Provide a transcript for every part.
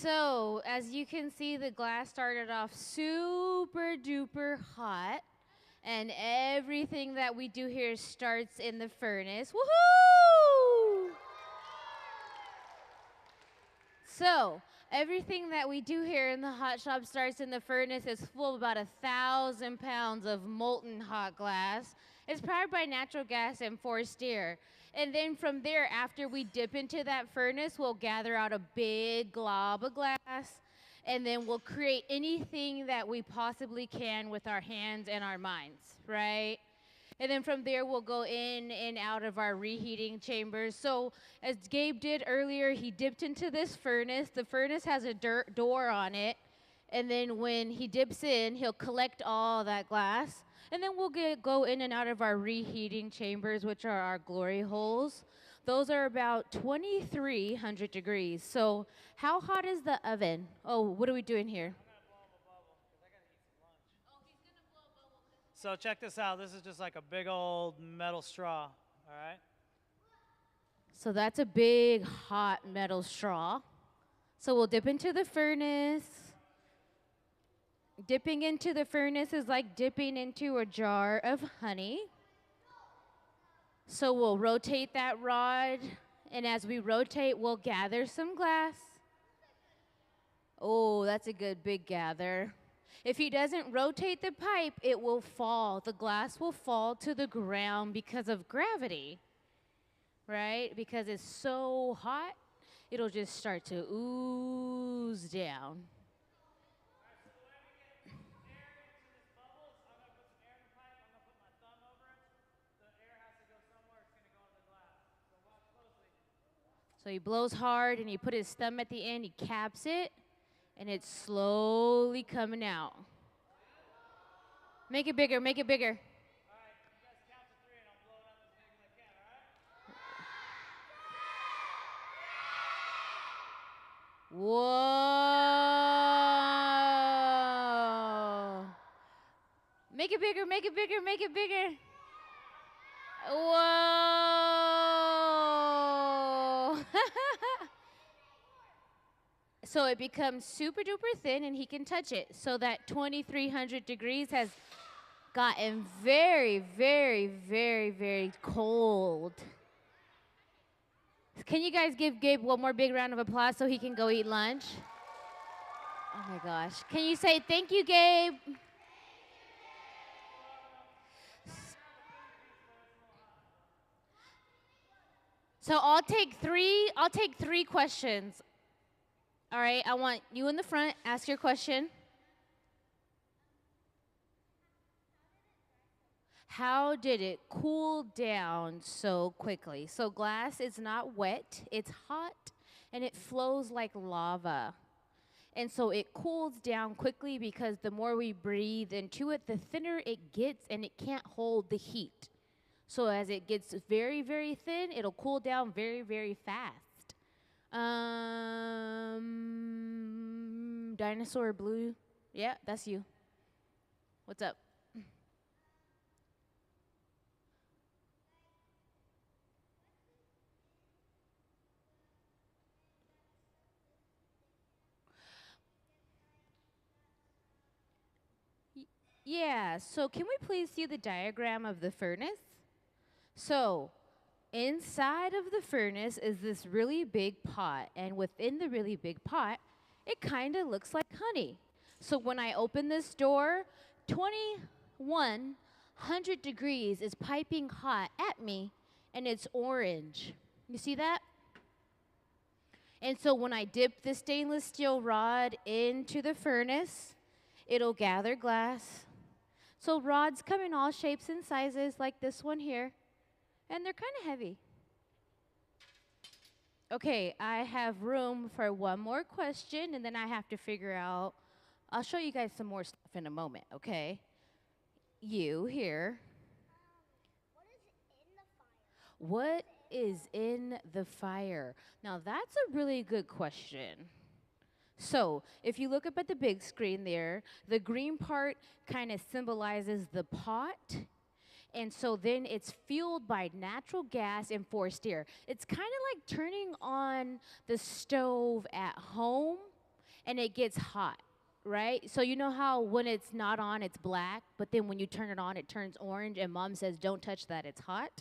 So, as you can see, the glass started off super duper hot, and everything that we do here starts in the furnace. Woohoo! So, everything that we do here in the hot shop starts in the furnace. It's full of about 1,000 pounds of molten hot glass. It's powered by natural gas and forced air. And then from there, after we dip into that furnace, we'll gather out a big glob of glass, and then we'll create anything that we possibly can with our hands and our minds, right? And then from there, we'll go in and out of our reheating chambers. So as Gabe did earlier, he dipped into this furnace. The furnace has a door on it. And then when he dips in, he'll collect all that glass. And then we'll go in and out of our reheating chambers, which are our glory holes. Those are about 2,300 degrees. So how hot is the oven? Oh, what are we doing here? So check this out. This is just like a big old metal straw, all right? So that's a big hot metal straw. So we'll dip into the furnace. Dipping into the furnace is like dipping into a jar of honey. So we'll rotate that rod, and as we rotate, we'll gather some glass. Oh, that's a good big gather. If he doesn't rotate the pipe, it will fall. The glass will fall to the ground because of gravity, right? Because it's so hot, it'll just start to ooze down. So he blows hard, and he put his thumb at the end, he caps it, and it's slowly coming out. Make it bigger, make it bigger. All right, you guys count to 3, and I'll blow it up as big as I can, all right? Whoa. Make it bigger, make it bigger, make it bigger. Whoa. So it becomes super duper thin, and he can touch it. So that 2,300 degrees has gotten very, very, very, very cold. Can you guys give Gabe one more big round of applause so he can go eat lunch? Oh my gosh. Can you say thank you, Gabe? So I'll take three questions. All right, I want you in the front, ask your question. How did it cool down so quickly? So glass is not wet, it's hot, and it flows like lava. And so it cools down quickly because the more we breathe into it, the thinner it gets, and it can't hold the heat. So as it gets very, very thin, it'll cool down very, very fast. Dinosaur Blue. Yeah, that's you. What's up? Yeah, so can we please see the diagram of the furnace? So inside of the furnace is this really big pot, and within the really big pot, it kind of looks like honey. So when I open this door, 2,100 degrees is piping hot at me, and it's orange. You see that? And so when I dip the stainless steel rod into the furnace, it'll gather glass. So rods come in all shapes and sizes, like this one here. And they're kind of heavy. Okay, I have room for one more question, and then I have to figure out, I'll show you guys some more stuff in a moment, okay? You here. What is in the fire? Now, that's a really good question. So, if you look up at the big screen there, the green part kind of symbolizes the pot. And so then it's fueled by natural gas and forced air. It's kind of like turning on the stove at home, and it gets hot, right? So you know how when it's not on, it's black, but then when you turn it on, it turns orange, and mom says, don't touch that, it's hot,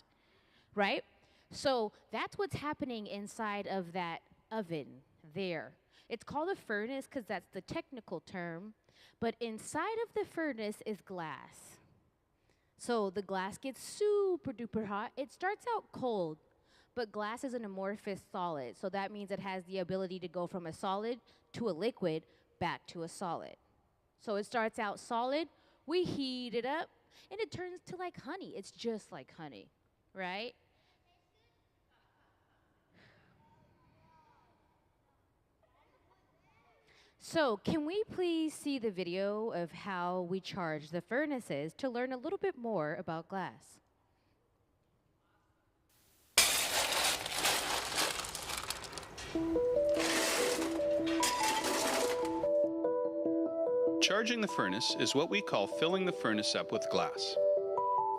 right? So that's what's happening inside of that oven there. It's called a furnace because that's the technical term, but inside of the furnace is glass. So the glass gets super duper hot. It starts out cold, but glass is an amorphous solid. So that means it has the ability to go from a solid to a liquid back to a solid. So it starts out solid, we heat it up, and it turns to like honey. It's just like honey, right? So can we please see the video of how we charge the furnaces to learn a little bit more about glass? Charging the furnace is what we call filling the furnace up with glass.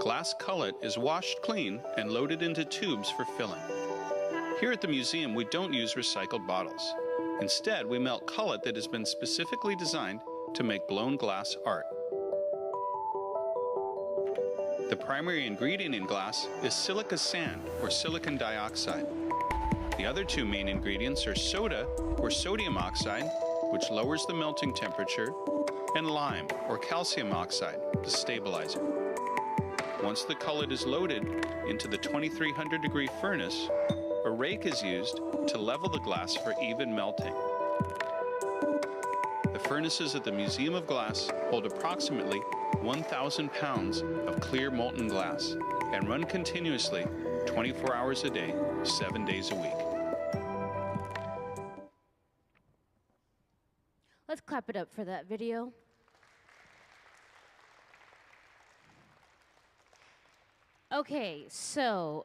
Glass cullet is washed clean and loaded into tubes for filling. Here at the museum, we don't use recycled bottles. Instead, we melt cullet that has been specifically designed to make blown glass art. The primary ingredient in glass is silica sand, or silicon dioxide. The other two main ingredients are soda, or sodium oxide, which lowers the melting temperature, and lime, or calcium oxide, the stabilizer. Once the cullet is loaded into the 2300-degree furnace, a rake is used to level the glass for even melting. The furnaces at the Museum of Glass hold approximately 1,000 pounds of clear molten glass and run continuously 24 hours a day, 7 days a week. Let's clap it up for that video. Okay, so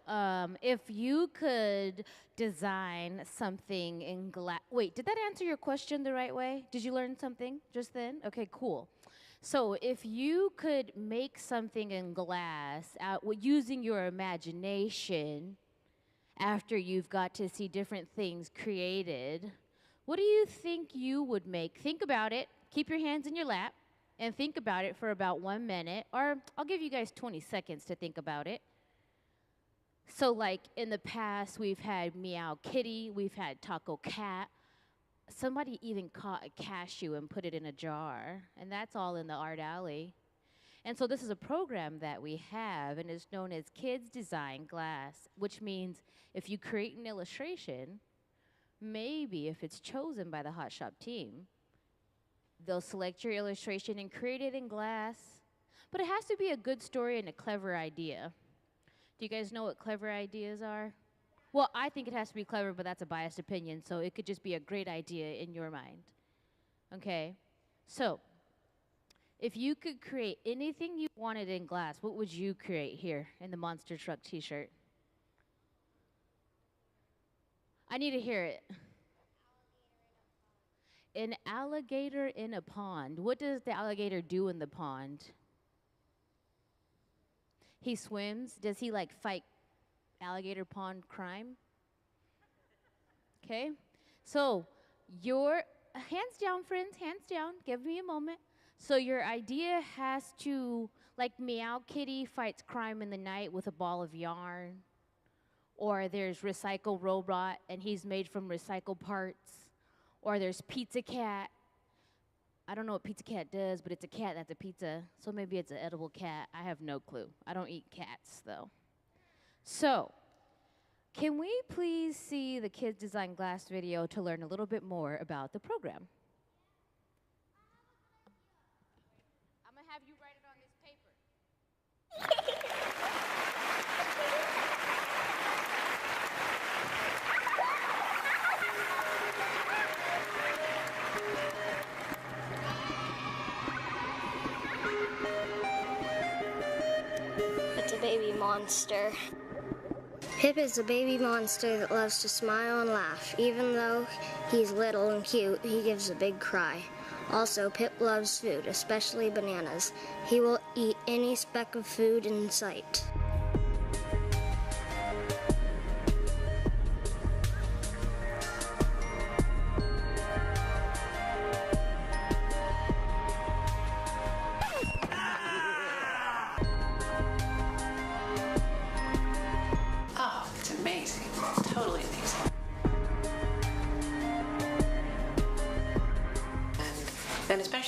if you could design something in glass. Wait, did that answer your question the right way? Did you learn something just then? Okay, cool. So if you could make something in glass using your imagination after you've got to see different things created, what do you think you would make? Think about it. Keep your hands in your lap. And think about it for about 1 minute, or I'll give you guys 20 seconds to think about it. So like in the past, we've had Meow Kitty, we've had Taco Cat. Somebody even caught a cashew and put it in a jar, and that's all in the art alley. And so this is a program that we have, and it's known as Kids Design Glass, which means if you create an illustration, maybe if it's chosen by the Hot Shop team, they'll select your illustration and create it in glass. But it has to be a good story and a clever idea. Do you guys know what clever ideas are? Well, I think it has to be clever, but that's a biased opinion, so it could just be a great idea in your mind. Okay? So, if you could create anything you wanted in glass, what would you create here in the Monster Truck t-shirt? I need to hear it. An alligator in a pond. What does the alligator do in the pond? He swims. Does he like fight alligator pond crime? Okay. So your hands down, friends, hands down. Give me a moment. So your idea has to, like Meow Kitty fights crime in the night with a ball of yarn. Or there's Recycle Robot and he's made from recycled parts. Or there's Pizza Cat. I don't know what Pizza Cat does, but it's a cat that's a pizza. So maybe it's an edible cat. I have no clue. I don't eat cats, though. So, can we please see the Kids Design Glass video to learn a little bit more about the program? I'm going to have you write it on this paper. It's a baby monster. Pip is a baby monster that loves to smile and laugh. Even though he's little and cute, he gives a big cry. Also, Pip loves food, especially bananas. He will eat any speck of food in sight.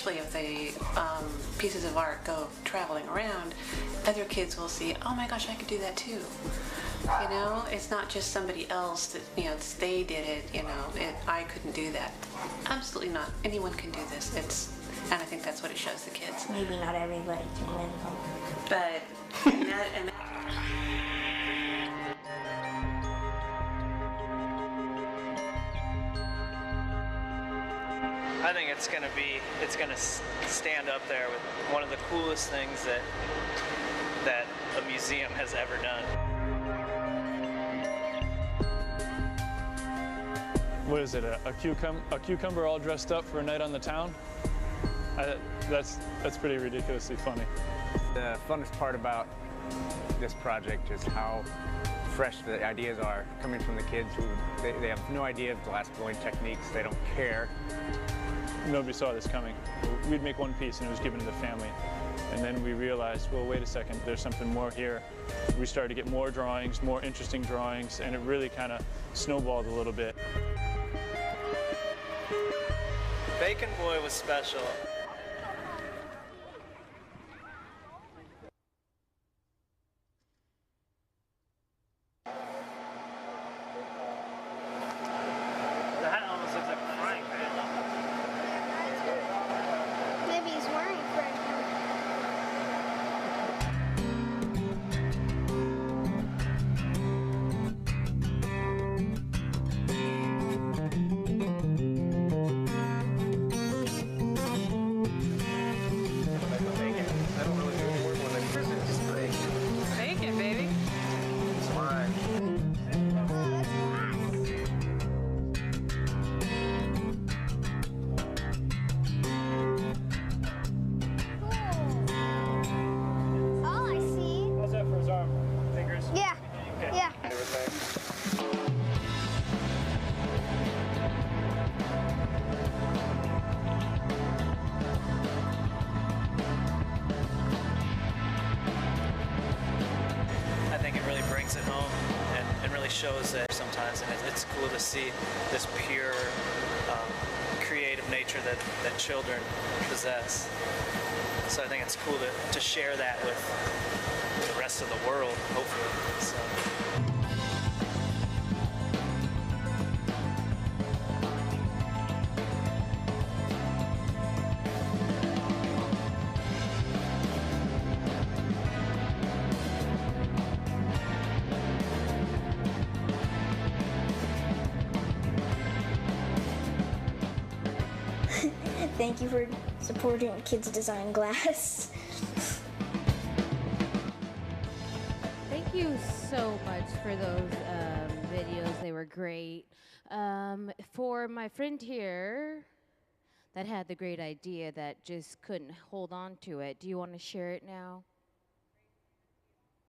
especially if the pieces of art go traveling around, other kids will see, oh my gosh, I could do that too. You know, it's not just somebody else that, you know, they did it, you know, I couldn't do that. Absolutely not. Anyone can do this. And I think that's what it shows the kids. Maybe not everybody can win. But, I think it's going to stand up there with one of the coolest things that a museum has ever done. What is it, a cucumber all dressed up for a night on the town? That's pretty ridiculously funny. The funnest part about this project is how fresh the ideas are coming from the kids who they have no idea of glass blowing techniques. They don't care. Nobody saw this coming. We'd make one piece and it was given to the family. And then we realized, well, wait a second, there's something more here. We started to get more drawings, more interesting drawings, and it really kind of snowballed a little bit. Bacon Boy was special. The hat almost looks like a frying pan. Maybe he's wearing a frying pan. bacon, baby. All I see. How's that for his arm? Fingers? Yeah. Okay. Yeah. I think it really brings it home and really shows that sometimes, and it's cool to see this pure creative nature that children possess. So I think it's cool to share that with the rest of the world, hopefully. So. Thank you for supporting Kids Design Glass. Thank you so much for those videos. They were great. For my friend here that had the great idea that just couldn't hold on to it, do you want to share it now?